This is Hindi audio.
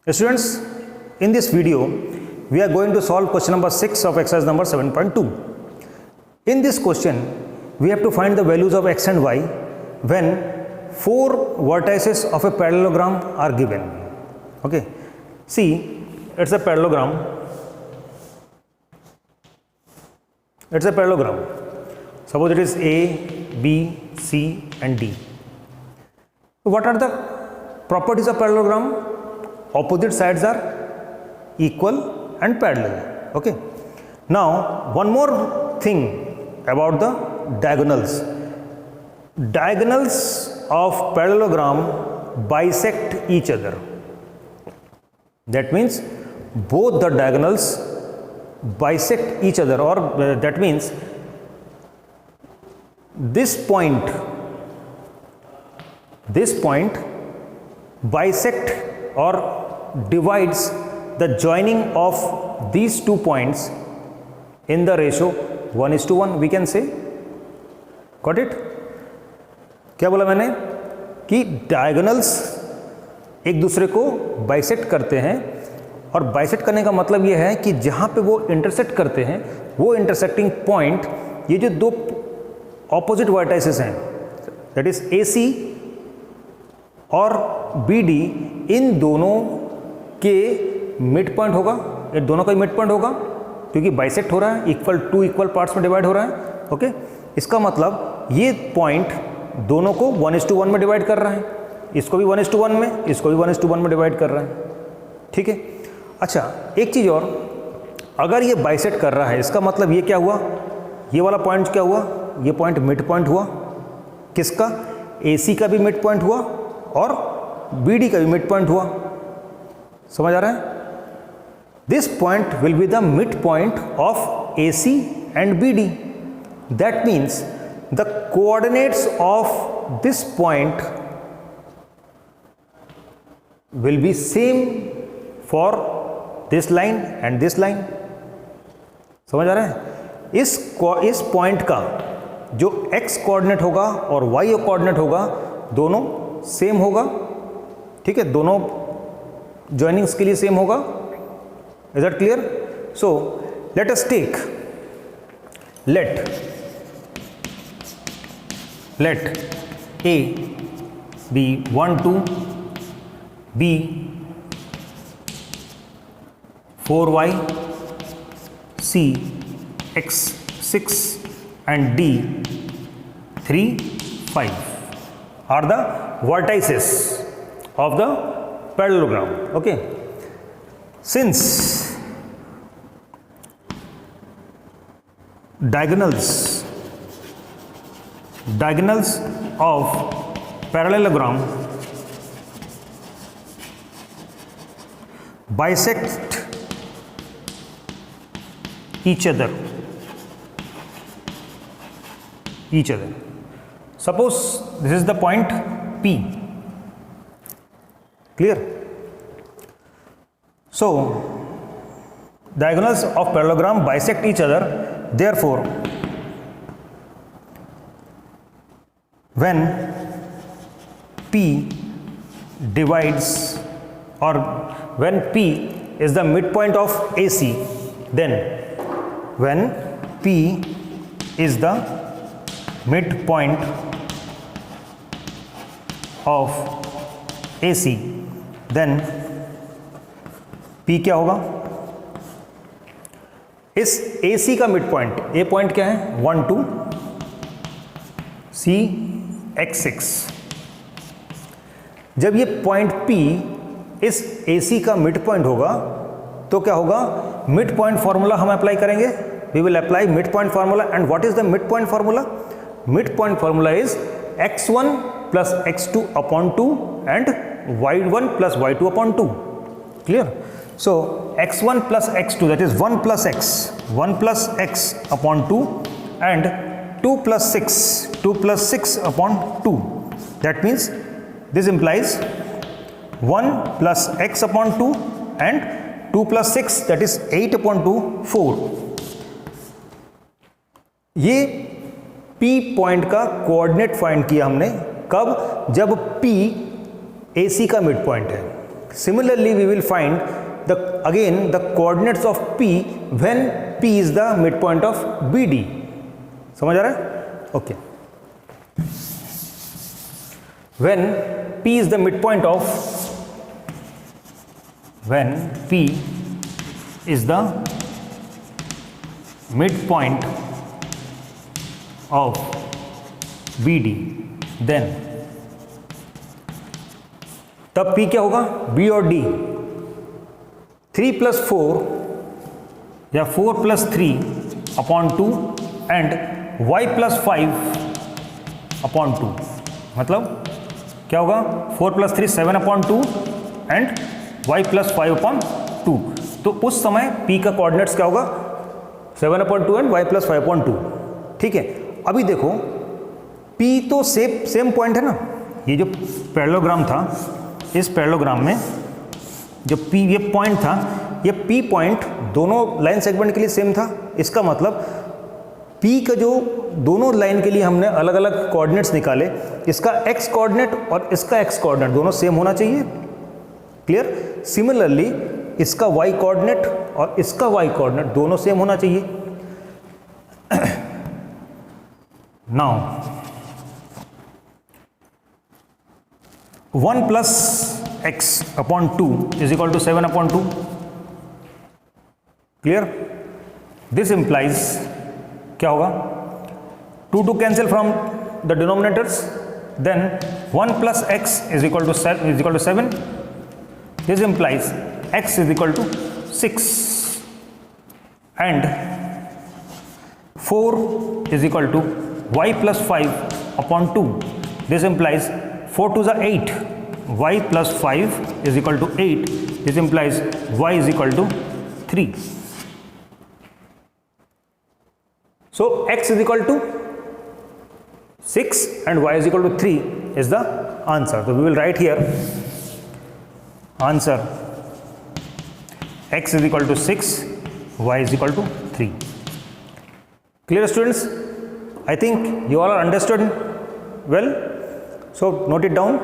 Students, in this video, we are going to solve question number 6 of exercise number 7.2. In this question, we have to find the values of x and y when 4 vertices of a parallelogram are given. Okay, see, it's a parallelogram. It's a parallelogram. Suppose it is A, B, C, and D. What are the properties of parallelogram? Opposite sides are equal and parallel. Okay. Now, one more thing about the diagonals. Diagonals of parallelogram bisect each other. That means both the diagonals bisect each other, or that means this point bisect or divides the joining of these 2 points in the ratio 1:1, we can say. Got it? क्या बोला मैंने कि डायगोनल्स एक दूसरे को बाइसेक्ट करते हैं, और बाइसेक्ट करने का मतलब यह है कि जहां पे वो इंटरसेक्ट करते हैं वो इंटरसेक्टिंग पॉइंट, ये जो 2 ऑपोजिट वर्टाइसेस हैं, दैट इज AC और BD, इन दोनों के मिड पॉइंट होगा, ये दोनों का मिड पॉइंट होगा क्योंकि बाइसेक्ट हो रहा है, इक्वल पार्ट्स में डिवाइड हो रहा है. ओके, इसका मतलब ये पॉइंट दोनों को 1:1 में डिवाइड कर रहा है, इसको भी 1:1 में, इसको भी 1:1 में डिवाइड कर रहा है. ठीक है. अच्छा, एक चीज़ और, अगर ये बाइसेक्ट कर रहा है इसका मतलब ये क्या हुआ, ये वाला पॉइंट क्या हुआ, ये पॉइंट मिड पॉइंट हुआ. किसका? AC का भी मिड पॉइंट हुआ और BD का भी मिड पॉइंट हुआ. समझ आ रहा है? This point will be the mid point of AC and BD. That means the coordinates of this point will be same for this line and this line. समझ आ रहा है? इस पॉइंट का जो x कोऑर्डिनेट होगा और y कोऑर्डिनेट होगा दोनों सेम होगा. ठीक है, दोनों जॉइनिंग्स के लिए सेम होगा. Is that clear? So let us take let A be 1 2, B 4y, C x 6 and D 3 5 are the vertices of the parallelogram. Okay, since diagonals of parallelogram bisect each other. Suppose this is the point P. Clear? So diagonals of parallelogram bisect each other. Therefore, when P divides, or when P is the midpoint of AC, then when P is the midpoint of AC, then P क्या होगा? इस AC का मिड पॉइंट, A पॉइंट क्या है? 1 2, C x 6. जब ये पॉइंट P इस AC का मिड पॉइंट होगा तो क्या होगा? मिड पॉइंट फॉर्मूला हम अप्लाई करेंगे. We will apply mid point formula. And what is the mid point formula? Mid point formula is x1 plus x2 upon 2 and y1 plus y2 upon 2. Clear? So x1 plus x2, that is 1 plus x upon 2, and 2 plus 6 upon 2. That means this implies 1 plus x upon 2 and 2 plus 6, that is 8 upon 2, 4. ये P पॉइंट का कोऑर्डिनेट फाइंड किया हमने. कब? जब P AC का मिड पॉइंट है. Similarly, we will find again the coordinates of P when P is the midpoint of BD. समझ आ रहा है? Okay. When P is the midpoint of BD, then तब P क्या होगा? B और D 3 + 4 या 4 + 3 अपॉन 2 एंड y + 5 अपॉन 2. मतलब क्या होगा? 4 + 3 7 अपॉन 2 एंड y + 5 अपॉन 2. तो उस समय P का कोऑर्डिनेट्स क्या होगा? 7 अपॉन 2 एंड y + 5 अपॉन 2. ठीक है. अभी देखो P तो सेम पॉइंट है ना. ये जो पैरेललोग्राम था, इस पैरेललोग्राम में जो P ये पॉइंट था, ये P पॉइंट दोनों लाइन सेगमेंट के लिए सेम था. इसका मतलब P का जो दोनों लाइन के लिए हमने अलग अलग कोऑर्डिनेट्स निकाले, इसका x कोऑर्डिनेट और इसका x कोऑर्डिनेट दोनों सेम होना चाहिए. क्लियर. सिमिलरली इसका y कोऑर्डिनेट और इसका y कोऑर्डिनेट दोनों सेम होना चाहिए. Now 1 + x upon 2 = 7 upon 2. Clear. This implies क्या होगा? 2 cancel from the denominators, then 1 + x = 7. This implies x = 6 and 4 = y + 5 upon 2. This implies 4 2 = 8, y + 5 = 8. This implies y = 3. So x = 6 and y = 3 is the answer. So we will write here answer x = 6, y = 3. Clear, students? I think you all are understood well. So note it down.